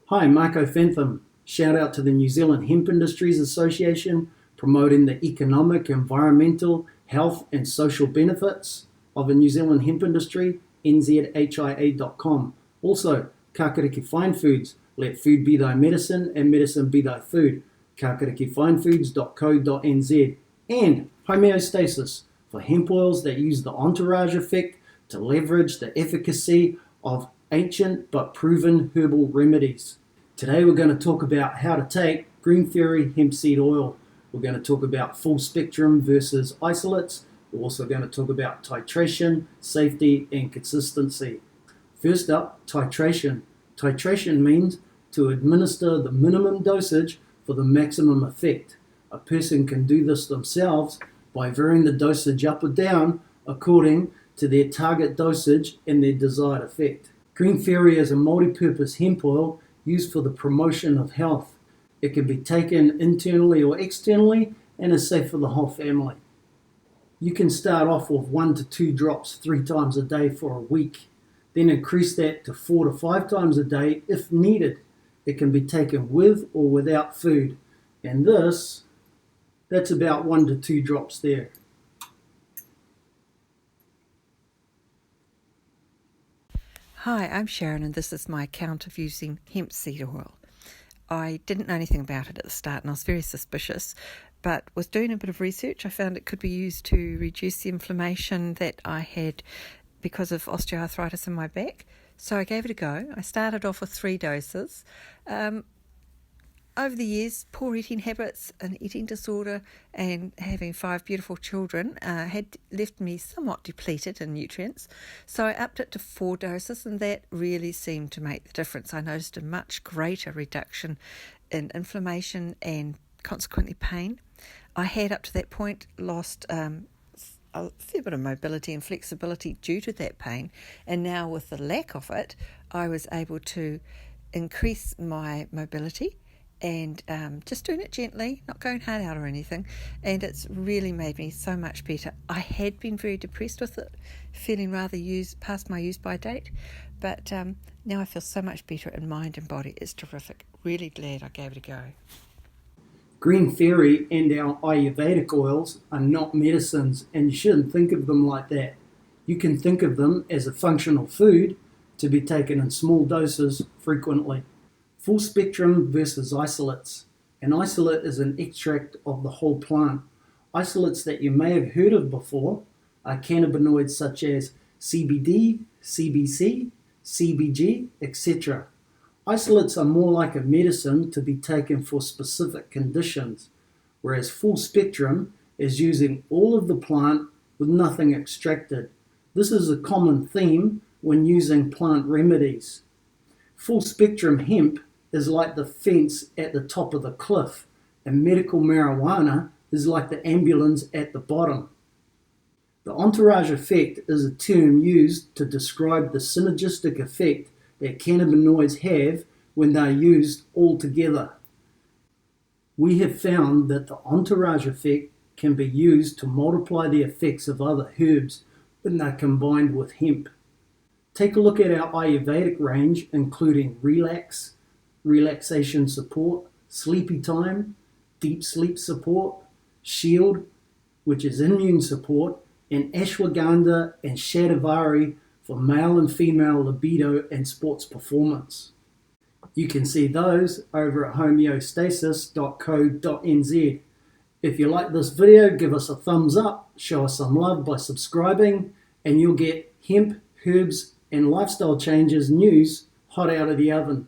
Hi, Marco Fentham. Shout out to the New Zealand Hemp Industries Association, promoting the economic, environmental, health and social benefits of the New Zealand hemp industry, nzhia.com. Also, Kakariki Fine Foods, let food be thy medicine and medicine be thy food, kakarikifinefoods.co.nz. And homeostasis, for hemp oils that use the entourage effect to leverage the efficacy of ancient but proven herbal remedies. Today we're going to talk about how to take Green Fairy hemp seed oil. We're going to talk about full spectrum versus isolates. We're also going to talk about titration, safety and consistency. First up, titration. Titration means to administer the minimum dosage for the maximum effect. A person can do this themselves by varying the dosage up or down according to their target dosage and their desired effect. Green Fairy is a multi-purpose hemp oil used for the promotion of health. It can be taken internally or externally and is safe for the whole family. You can start off with 1 to 2 drops 3 times a day for a week, then increase that to 4 to 5 times a day if needed. It can be taken with or without food, and that's about 1 to 2 drops there. Hi, I'm Sharon and this is my account of using hemp seed oil. I didn't know anything about it at the start and I was very suspicious, but with doing a bit of research I found it could be used to reduce the inflammation that I had because of osteoarthritis in my back. So I gave it a go. I started off with 3 doses. Over the years, poor eating habits, an eating disorder, and having 5 beautiful children had left me somewhat depleted in nutrients. So I upped it to 4 doses, and that really seemed to make the difference. I noticed a much greater reduction in inflammation and consequently pain. I had up to that point lost a fair bit of mobility and flexibility due to that pain, and now with the lack of it, I was able to increase my mobility and just doing it gently, not going hard out or anything, and it's really made me so much better. I had been very depressed with it, feeling rather past my use-by date, but now I feel so much better in mind and body. It's terrific. Really glad I gave it a go. Green Fairy and our Ayurvedic oils are not medicines, and you shouldn't think of them like that. You can think of them as a functional food to be taken in small doses frequently. Full spectrum versus isolates. An isolate is an extract of the whole plant. Isolates that you may have heard of before are cannabinoids such as CBD, CBC, CBG, etc. Isolates are more like a medicine to be taken for specific conditions, whereas full spectrum is using all of the plant with nothing extracted. This is a common theme when using plant remedies. Full spectrum hemp is like the fence at the top of the cliff, and medical marijuana is like the ambulance at the bottom. The entourage effect is a term used to describe the synergistic effect that cannabinoids have when they are used all together. We have found that the entourage effect can be used to multiply the effects of other herbs when they're combined with hemp. Take a look at our Ayurvedic range, including relaxation support, sleepy time, deep sleep support, shield, which is immune support, and ashwagandha and shatavari for male and female libido and sports performance. You can see those over at homeostasis.co.nz. If you like this video, give us a thumbs up, show us some love by subscribing, and you'll get hemp, herbs, and lifestyle changes news hot out of the oven.